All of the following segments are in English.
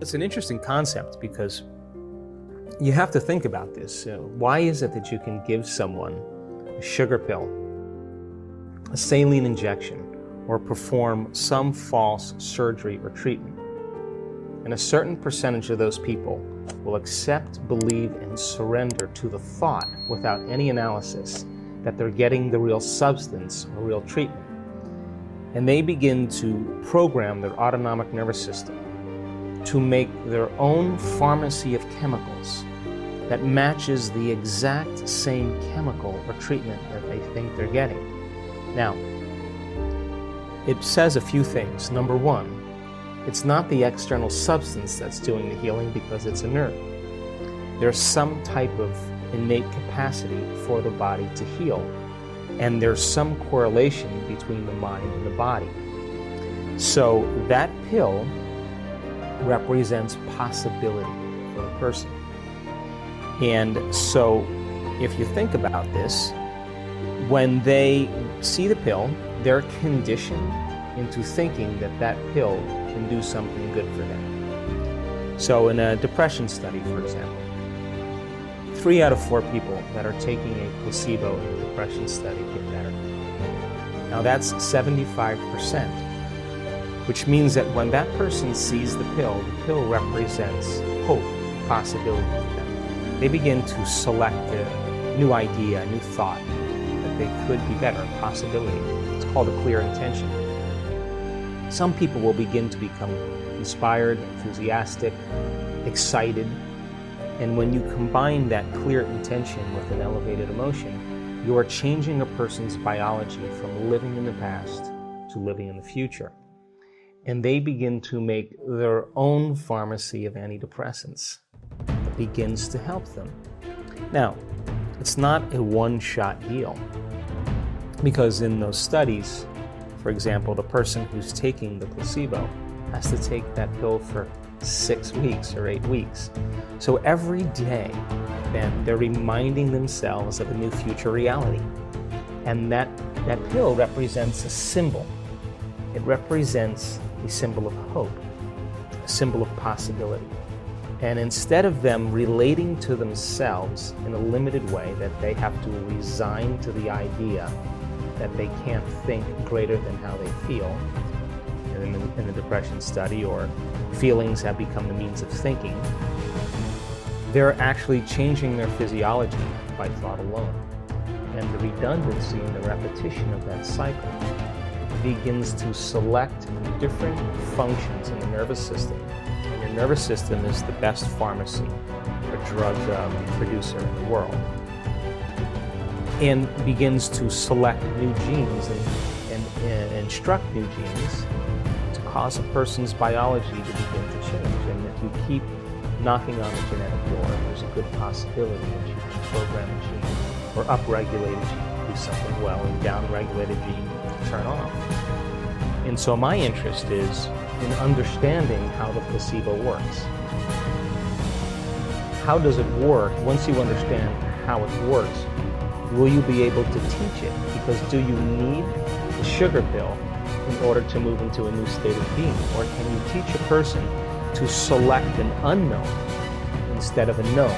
It's an interesting concept because you have to think about this. Why is it that you can give someone a sugar pill, a saline injection, or perform some false surgery or treatment, and a certain percentage of those people will accept, believe, and surrender to the thought without any analysis that they're getting the real substance or real treatment? And they begin to program their autonomic nervous system to make their own pharmacy of chemicals that matches the exact same chemical or treatment that they think they're getting. Now, it says a few things. Number one, it's not the external substance that's doing the healing because it's inert. There's some type of innate capacity for the body to heal, and there's some correlation between the mind and the body. So that pill represents possibility for the person. And so if you think about this, when they see the pill, they're conditioned into thinking that that pill can do something good for them. So in a depression study, for example, 3 out of 4 people that are taking a placebo in a depression study get better. Now that's 75%. Which means that when that person sees the pill represents hope, possibility for them. They begin to select a new idea, a new thought, that they could be better, possibility. It's called a clear intention. Some people will begin to become inspired, enthusiastic, excited, and when you combine that clear intention with an elevated emotion, you are changing a person's biology from living in the past to living in the future. And they begin to make their own pharmacy of antidepressants that begins to help them. Now, it's not a one-shot deal, because in those studies, for example, the person who's taking the placebo has to take that pill for 6 weeks or 8 weeks. So every day, then, they're reminding themselves of a new future reality. And that pill represents a symbol. It represents a symbol of hope, a symbol of possibility. And instead of them relating to themselves in a limited way, that they have to resign to the idea that they can't think greater than how they feel, in the depression study, or feelings have become the means of thinking, they're actually changing their physiology by thought alone. And the redundancy and the repetition of that cycle begins to select different functions in the nervous system. And your nervous system is the best pharmacy or drug producer in the world. And begins to select new genes and instruct new genes to cause a person's biology to begin to change. And if you keep knocking on the genetic door, there's a good possibility that you can program a gene or upregulate a gene to do something well and downregulate a gene to turn off. And so my interest is in understanding how the placebo works. How does it work? Once you understand how it works, will you be able to teach it? Because do you need a sugar pill in order to move into a new state of being? Or can you teach a person to select an unknown instead of a known,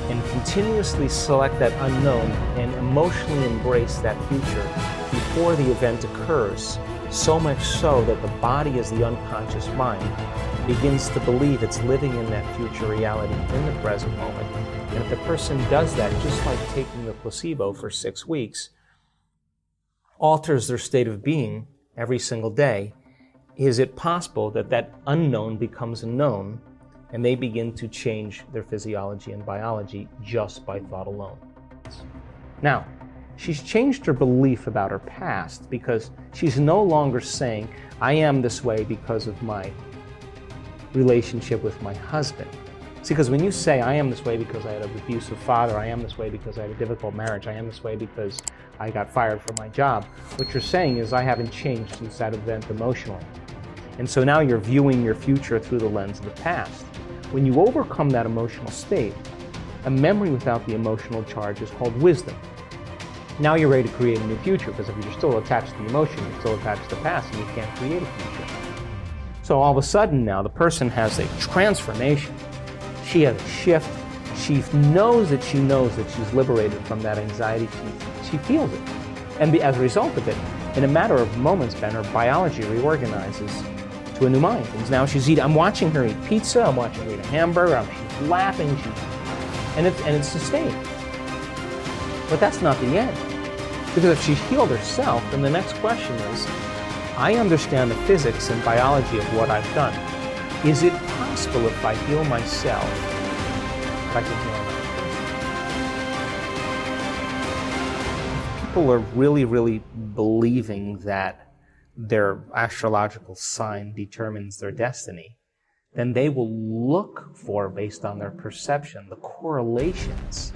and continuously select that unknown and emotionally embrace that future before the event occurs, so much so that the body, as the unconscious mind, begins to believe it's living in that future reality in the present moment. And if the person does that, just like taking the placebo for 6 weeks, alters their state of being every single day, is it possible that that unknown becomes a known, and they begin to change their physiology and biology just by thought alone? Now, she's changed her belief about her past, because she's no longer saying, I am this way because of my relationship with my husband. See, because when you say, I am this way because I had an abusive father, I am this way because I had a difficult marriage, I am this way because I got fired from my job, what you're saying is, I haven't changed since that event emotionally. And so now you're viewing your future through the lens of the past. When you overcome that emotional state, a memory without the emotional charge is called wisdom. Now you're ready to create a new future, because if you're still attached to the emotion, you're still attached to the past, and you can't create a future. So all of a sudden now the person has a transformation. She has a shift. She knows that she's liberated from that anxiety. She feels it. And as a result of it, in a matter of moments, Ben, her biology reorganizes to a new mind. And now I'm watching her eat pizza, I'm watching her eat a hamburger, she's laughing, and it's sustained. But that's not the end. Because if she's healed herself, then the next question is, I understand the physics and biology of what I've done. Is it possible if I heal myself, that I can heal others? People are really believing that their astrological sign determines their destiny, then they will look for, based on their perception, the correlations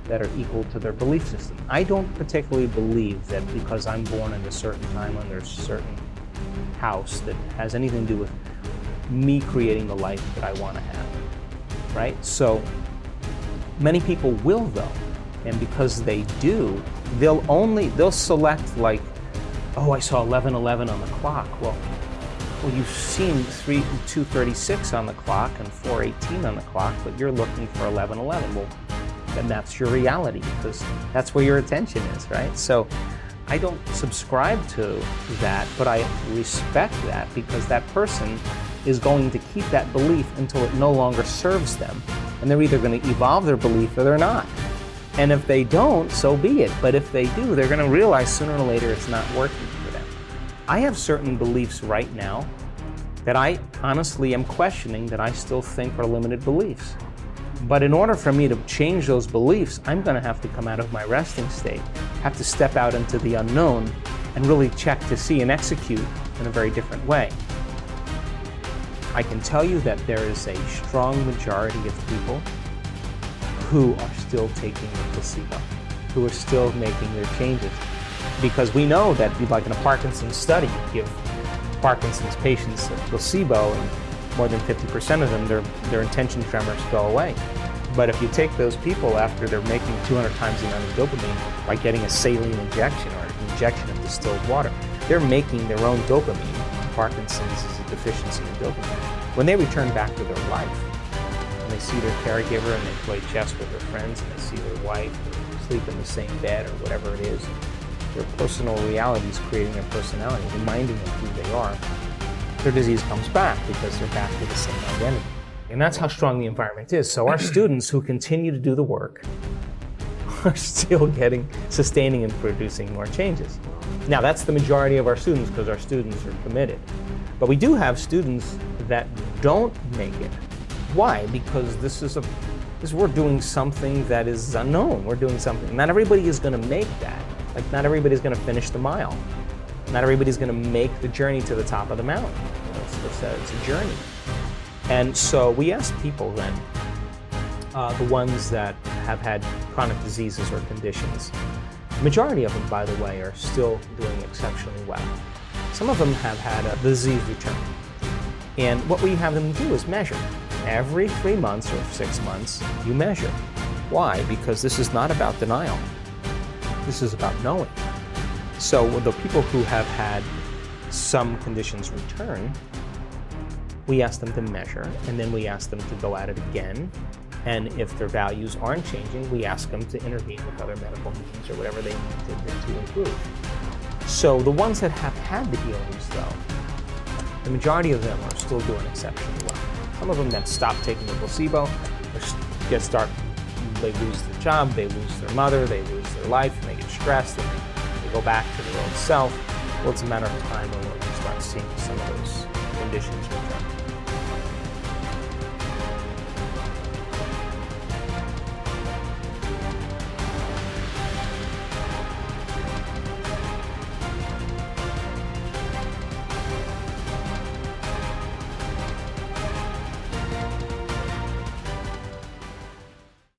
that are equal to their belief system. I don't particularly believe that because I'm born at a certain time under a certain house that has anything to do with me creating the life that I want to have, right? So many people will though, and because they do, they'll select like, oh, I saw 11:11 on the clock. Well, you've seen 2:36 on the clock and 4:18 on the clock, but you're looking for 11:11. Well, then that's your reality because that's where your attention is, right? So I don't subscribe to that, but I respect that because that person is going to keep that belief until it no longer serves them. And they're either going to evolve their belief or they're not. And if they don't, so be it. But if they do, they're going to realize sooner or later it's not working for them. I have certain beliefs right now that I honestly am questioning that I still think are limited beliefs. But in order for me to change those beliefs, I'm going to have to come out of my resting state, have to step out into the unknown and really check to see and execute in a very different way. I can tell you that there is a strong majority of people who are still taking the placebo, who are still making their changes. Because we know that, like in a Parkinson's study, you give Parkinson's patients a placebo and more than 50% of them, their intention tremors go away. But if you take those people after they're making 200 times the amount of dopamine by getting a saline injection or an injection of distilled water, they're making their own dopamine. Parkinson's is a deficiency in dopamine. When they return back to their life, and they see their caregiver and they play chess with their friends and they see their wife or sleep in the same bed or whatever it is, their personal reality is creating their personality, reminding them who they are. Their disease comes back because they're back to the same identity. And that's how strong the environment is. So our students who continue to do the work are still sustaining and producing more changes. Now that's the majority of our students because our students are committed. But we do have students that don't make it. Why? Because we're doing something that is unknown. We're doing something. Not everybody is going to make that. Like not everybody's going to finish the mile. Not everybody's going to make the journey to the top of the mountain. It's a journey. And so we ask people then, the ones that have had chronic diseases or conditions, the majority of them, by the way, are still doing exceptionally well. Some of them have had a disease return. And what we have them do is measure. Every 3 months or 6 months, you measure. Why? Because this is not about denial. This is about knowing. So with the people who have had some conditions return, we ask them to measure, and then we ask them to go at it again. And if their values aren't changing, we ask them to intervene with other medical means or whatever they need to improve. So the ones that have had the healings, though, the majority of them are still doing exceptionally well. Some of them that stop taking the placebo, they lose their job, they lose their mother, they lose their life, and they get stressed, and they go back to their own self. Well, it's a matter of time when we'll start seeing some of those conditions return.